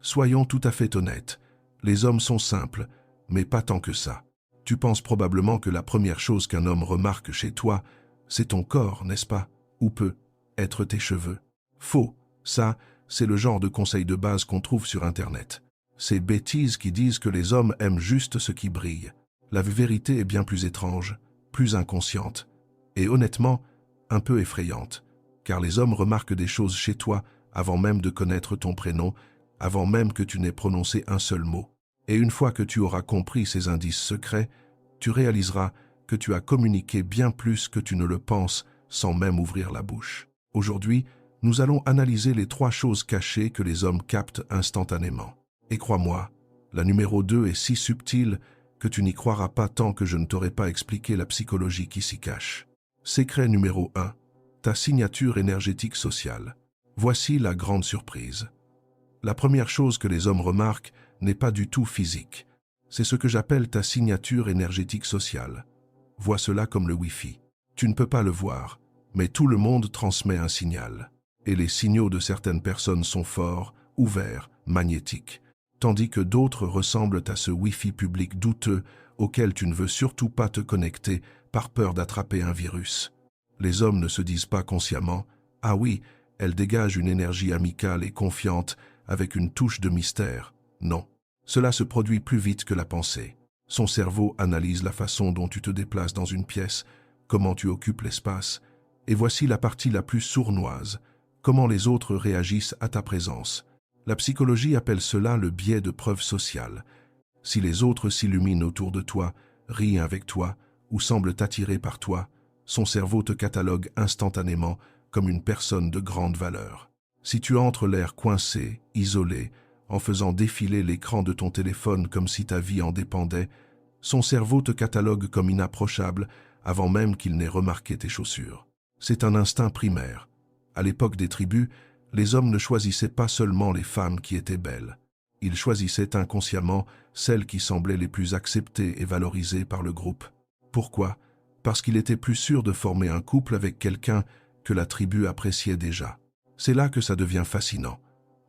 Soyons tout à fait honnêtes. Les hommes sont simples, mais pas tant que ça. Tu penses probablement que la première chose qu'un homme remarque chez toi, c'est ton corps, n'est-ce pas? Ou peut être tes cheveux. Faux. Ça, c'est le genre de conseil de base qu'on trouve sur Internet. Ces bêtises qui disent que les hommes aiment juste ce qui brille. La vérité est bien plus étrange, plus inconsciente, et honnêtement, un peu effrayante, car les hommes remarquent des choses chez toi avant même de connaître ton prénom, avant même que tu n'aies prononcé un seul mot. Et une fois que tu auras compris ces indices secrets, tu réaliseras que tu as communiqué bien plus que tu ne le penses sans même ouvrir la bouche. Aujourd'hui, nous allons analyser les 3 choses cachées que les hommes captent instantanément. Et crois-moi, la numéro 2 est si subtile que tu n'y croiras pas tant que je ne t'aurai pas expliqué la psychologie qui s'y cache. Secret numéro 1, ta signature énergétique sociale. Voici la grande surprise. La première chose que les hommes remarquent n'est pas du tout physique. C'est ce que j'appelle ta signature énergétique sociale. Vois cela comme le Wi-Fi. Tu ne peux pas le voir, mais tout le monde transmet un signal. Et les signaux de certaines personnes sont forts, ouverts, magnétiques, tandis que d'autres ressemblent à ce Wi-Fi public douteux auquel tu ne veux surtout pas te connecter par peur d'attraper un virus. Les hommes ne se disent pas consciemment « Ah oui, elle dégage une énergie amicale et confiante avec une touche de mystère ». Non, cela se produit plus vite que la pensée. Son cerveau analyse la façon dont tu te déplaces dans une pièce, comment tu occupes l'espace, et voici la partie la plus sournoise, comment les autres réagissent à ta présence. La psychologie appelle cela le biais de preuve sociale. Si les autres s'illuminent autour de toi, rient avec toi ou semblent attirés par toi, son cerveau te catalogue instantanément comme une personne de grande valeur. Si tu entres l'air coincé, isolé, en faisant défiler l'écran de ton téléphone comme si ta vie en dépendait, son cerveau te catalogue comme inapprochable avant même qu'il n'ait remarqué tes chaussures. C'est un instinct primaire. À l'époque des tribus, les hommes ne choisissaient pas seulement les femmes qui étaient belles. Ils choisissaient inconsciemment celles qui semblaient les plus acceptées et valorisées par le groupe. Pourquoi? Parce qu'il était plus sûr de former un couple avec quelqu'un que la tribu appréciait déjà. C'est là que ça devient fascinant.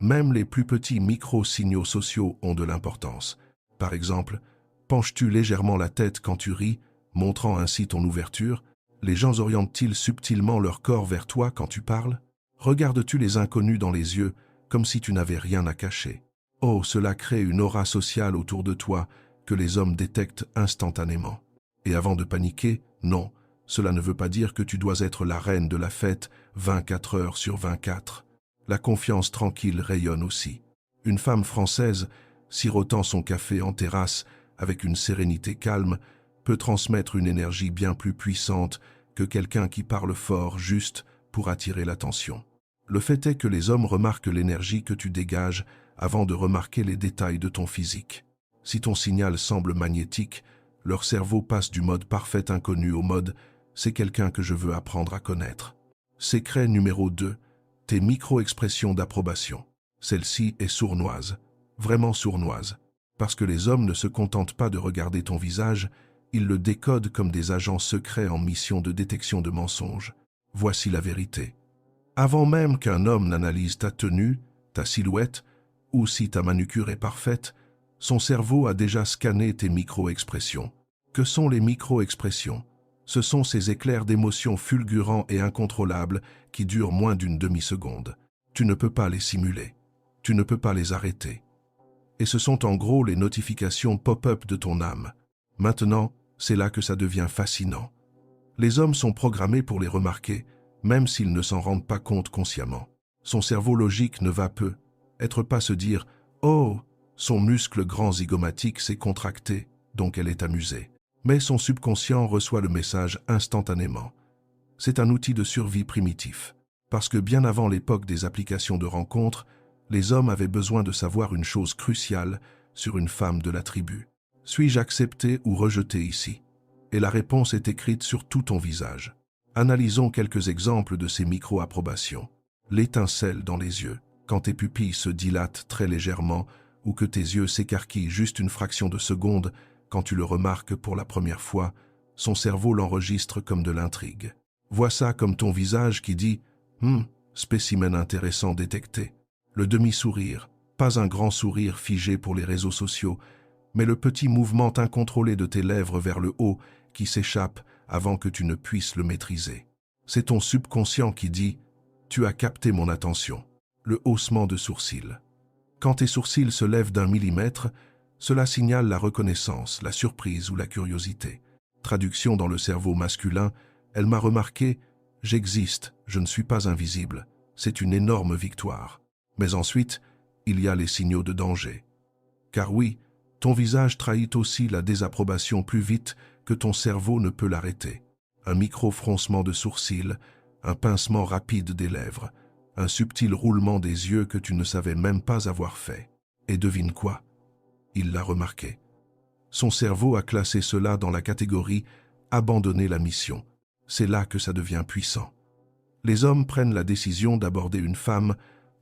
Même les plus petits micro-signaux sociaux ont de l'importance. Par exemple, penches-tu légèrement la tête quand tu ris, montrant ainsi ton ouverture? Les gens orientent-ils subtilement leur corps vers toi quand tu parles? Regardes-tu les inconnus dans les yeux, comme si tu n'avais rien à cacher? Oh, cela crée une aura sociale autour de toi que les hommes détectent instantanément. Et avant de paniquer, non, cela ne veut pas dire que tu dois être la reine de la fête 24 heures sur 24. La confiance tranquille rayonne aussi. Une femme française, sirotant son café en terrasse avec une sérénité calme, peut transmettre une énergie bien plus puissante que quelqu'un qui parle fort juste pour attirer l'attention. Le fait est que les hommes remarquent l'énergie que tu dégages avant de remarquer les détails de ton physique. Si ton signal semble magnétique, leur cerveau passe du mode parfait inconnu au mode « c'est quelqu'un que je veux apprendre à connaître ». Secret numéro 2, tes micro-expressions d'approbation. Celle-ci est sournoise, vraiment sournoise, parce que les hommes ne se contentent pas de regarder ton visage, ils le décodent comme des agents secrets en mission de détection de mensonges. Voici la vérité. Avant même qu'un homme n'analyse ta tenue, ta silhouette, ou si ta manucure est parfaite, son cerveau a déjà scanné tes micro-expressions. Que sont les micro-expressions? Ce sont ces éclairs d'émotions fulgurants et incontrôlables qui durent moins d'une demi-seconde. Tu ne peux pas les simuler. Tu ne peux pas les arrêter. Et ce sont en gros les notifications pop-up de ton âme. Maintenant, c'est là que ça devient fascinant. Les hommes sont programmés pour les remarquer, même s'ils ne s'en rendent pas compte consciemment. Son cerveau logique ne va être pas se dire « Oh, son muscle grand zygomatique s'est contracté, donc elle est amusée ». Mais son subconscient reçoit le message instantanément. C'est un outil de survie primitif, parce que bien avant l'époque des applications de rencontres, les hommes avaient besoin de savoir une chose cruciale sur une femme de la tribu. Suis-je accepté ou rejeté ici? Et la réponse est écrite sur tout ton visage. Analysons quelques exemples de ces micro-approbations. L'étincelle dans les yeux, quand tes pupilles se dilatent très légèrement ou que tes yeux s'écarquillent juste une fraction de seconde quand tu le remarques pour la première fois, son cerveau l'enregistre comme de l'intrigue. Vois ça comme ton visage qui dit « spécimen intéressant détecté ». Le demi-sourire, Pas un grand sourire figé pour les réseaux sociaux, mais le petit mouvement incontrôlé de tes lèvres vers le haut qui s'échappe avant que tu ne puisses le maîtriser. C'est ton subconscient qui dit « Tu as capté mon attention ». Le haussement de sourcils. Quand tes sourcils se lèvent d'1 millimètre, cela signale la reconnaissance, la surprise ou la curiosité. Traduction dans le cerveau masculin, elle m'a remarqué « J'existe, je ne suis pas invisible ». C'est une énorme victoire. Mais ensuite, il y a les signaux de danger. Car oui, ton visage trahit aussi la désapprobation plus vite que ton cerveau ne peut l'arrêter. Un micro-froncement de sourcils, un pincement rapide des lèvres, un subtil roulement des yeux que tu ne savais même pas avoir fait. Et devine quoi? Il l'a remarqué. Son cerveau a classé cela dans la catégorie « abandonner la mission ». C'est là que ça devient puissant. Les hommes prennent la décision d'aborder une femme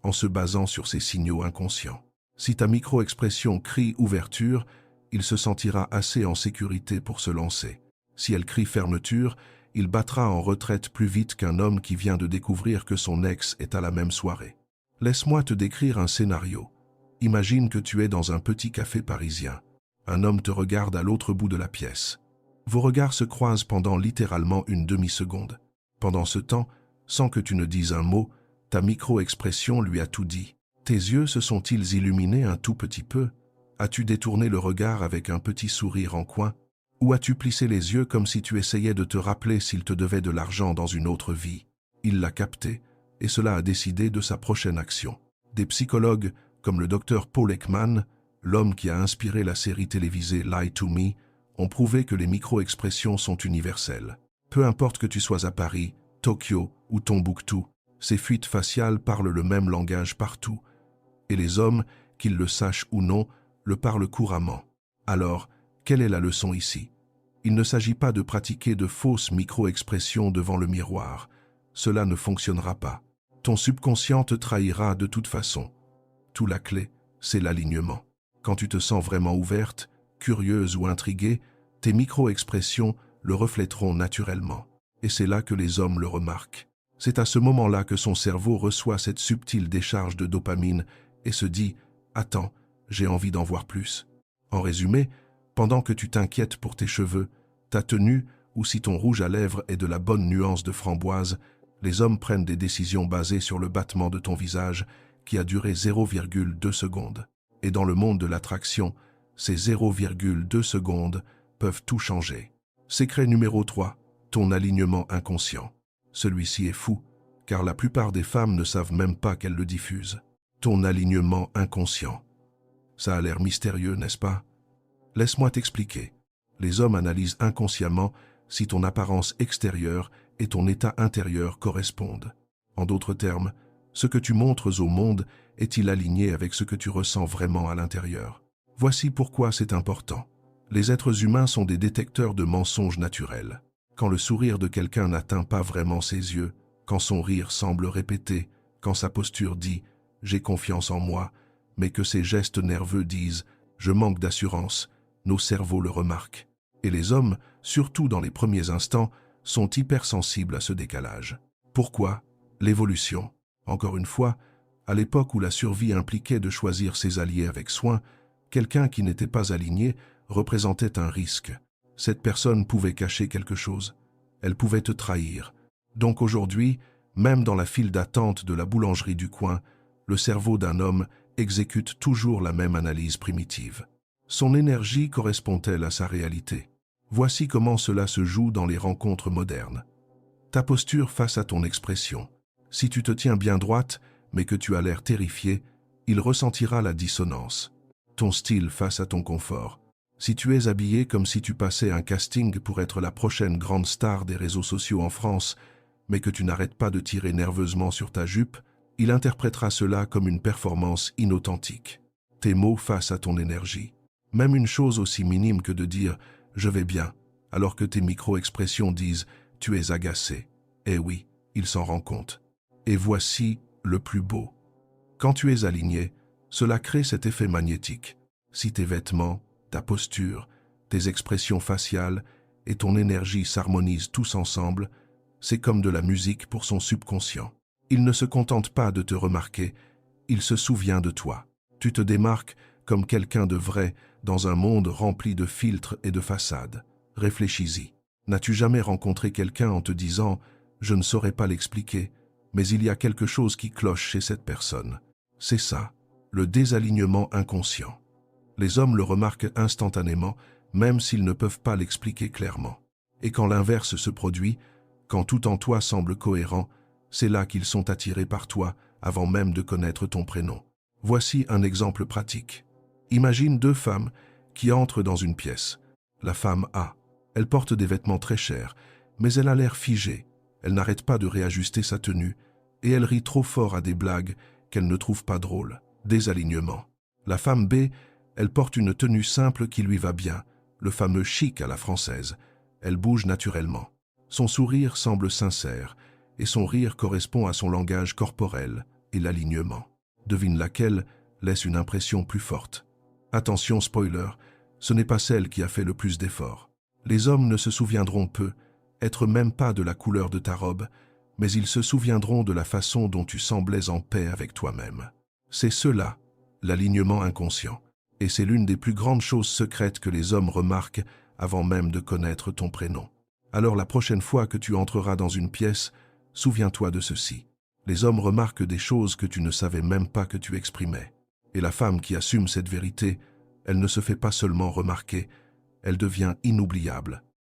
en se basant sur ses signaux inconscients. Si ta micro-expression crie « ouverture », il se sentira assez en sécurité pour se lancer. Si elle crie « fermeture », il battra en retraite plus vite qu'un homme qui vient de découvrir que son ex est à la même soirée. Laisse-moi te décrire un scénario. Imagine que tu es dans un petit café parisien. Un homme te regarde à l'autre bout de la pièce. Vos regards se croisent pendant littéralement une demi-seconde. Pendant ce temps, sans que tu ne dises un mot, ta micro-expression lui a tout dit. Tes yeux se sont-ils illuminés un tout petit peu? As-tu détourné le regard avec un petit sourire en coin? Ou as-tu plissé les yeux comme si tu essayais de te rappeler s'il te devait de l'argent dans une autre vie? Il l'a capté, et cela a décidé de sa prochaine action. Des psychologues, comme le docteur Paul Ekman, l'homme qui a inspiré la série télévisée Lie to Me, ont prouvé que les micro-expressions sont universelles. Peu importe que tu sois à Paris, Tokyo ou Tombouctou, ces fuites faciales parlent le même langage partout. Et les hommes, qu'ils le sachent ou non, le parlent couramment. Alors, quelle est la leçon ici? Il ne s'agit pas de pratiquer de fausses micro-expressions devant le miroir. Cela ne fonctionnera pas. Ton subconscient te trahira de toute façon. Tout la clé, c'est l'alignement. Quand tu te sens vraiment ouverte, curieuse ou intriguée, tes micro-expressions le reflèteront naturellement. Et c'est là que les hommes le remarquent. C'est à ce moment-là que son cerveau reçoit cette subtile décharge de dopamine et se dit « Attends, j'ai envie d'en voir plus ». En résumé, pendant que tu t'inquiètes pour tes cheveux, ta tenue ou si ton rouge à lèvres est de la bonne nuance de framboise, les hommes prennent des décisions basées sur le battement de ton visage qui a duré 0,2 secondes. Et dans le monde de l'attraction, ces 0,2 secondes peuvent tout changer. Secret numéro 3, ton alignement inconscient. Celui-ci est fou, car la plupart des femmes ne savent même pas qu'elles le diffusent. Ton alignement inconscient. Ça a l'air mystérieux, n'est-ce pas? Laisse-moi t'expliquer. Les hommes analysent inconsciemment si ton apparence extérieure et ton état intérieur correspondent. En d'autres termes, ce que tu montres au monde est-il aligné avec ce que tu ressens vraiment à l'intérieur? Voici pourquoi c'est important. Les êtres humains sont des détecteurs de mensonges naturels. Quand le sourire de quelqu'un n'atteint pas vraiment ses yeux, quand son rire semble répété, quand sa posture dit « j'ai confiance en moi », mais que ses gestes nerveux disent « je manque d'assurance », nos cerveaux le remarquent. Et les hommes, surtout dans les premiers instants, sont hypersensibles à ce décalage. Pourquoi? L'évolution. Encore une fois, à l'époque où la survie impliquait de choisir ses alliés avec soin, quelqu'un qui n'était pas aligné représentait un risque. Cette personne pouvait cacher quelque chose. Elle pouvait te trahir. Donc aujourd'hui, même dans la file d'attente de la boulangerie du coin, le cerveau d'un homme exécute toujours la même analyse primitive. Son énergie correspond-elle à sa réalité? Voici comment cela se joue dans les rencontres modernes. Ta posture face à ton expression. Si tu te tiens bien droite, mais que tu as l'air terrifié, il ressentira la dissonance. Ton style face à ton confort. Si tu es habillé comme si tu passais un casting pour être la prochaine grande star des réseaux sociaux en France, mais que tu n'arrêtes pas de tirer nerveusement sur ta jupe, il interprétera cela comme une performance inauthentique. Tes mots face à ton énergie. Même une chose aussi minime que de dire « je vais bien », alors que tes micro-expressions disent « tu es agacé ». Eh oui, il s'en rend compte. Et voici le plus beau. Quand tu es aligné, cela crée cet effet magnétique. Si tes vêtements, ta posture, tes expressions faciales et ton énergie s'harmonisent tous ensemble, c'est comme de la musique pour son subconscient. Il ne se contente pas de te remarquer, il se souvient de toi. Tu te démarques comme quelqu'un de vrai dans un monde rempli de filtres et de façades. Réfléchis-y. N'as-tu jamais rencontré quelqu'un en te disant « je ne saurais pas l'expliquer », mais il y a quelque chose qui cloche chez cette personne? C'est ça, le désalignement inconscient. Les hommes le remarquent instantanément, même s'ils ne peuvent pas l'expliquer clairement. Et quand l'inverse se produit, quand tout en toi semble cohérent, c'est là qu'ils sont attirés par toi avant même de connaître ton prénom. Voici un exemple pratique. Imagine deux femmes qui entrent dans une pièce. La femme A. Elle porte des vêtements très chers, mais elle a l'air figée. Elle n'arrête pas de réajuster sa tenue et elle rit trop fort à des blagues qu'elle ne trouve pas drôles. Désalignement. La femme B. Elle porte une tenue simple qui lui va bien, le fameux chic à la française. Elle bouge naturellement. Son sourire semble sincère et son rire correspond à son langage corporel et l'alignement. Devine laquelle laisse une impression plus forte. Attention spoiler, ce n'est pas celle qui a fait le plus d'efforts. Les hommes ne se souviendront peu, être même pas de la couleur de ta robe, mais ils se souviendront de la façon dont tu semblais en paix avec toi-même. C'est cela, l'alignement inconscient. Et c'est l'une des plus grandes choses secrètes que les hommes remarquent avant même de connaître ton prénom. Alors la prochaine fois que tu entreras dans une pièce, souviens-toi de ceci. Les hommes remarquent des choses que tu ne savais même pas que tu exprimais. Et la femme qui assume cette vérité, elle ne se fait pas seulement remarquer, elle devient inoubliable.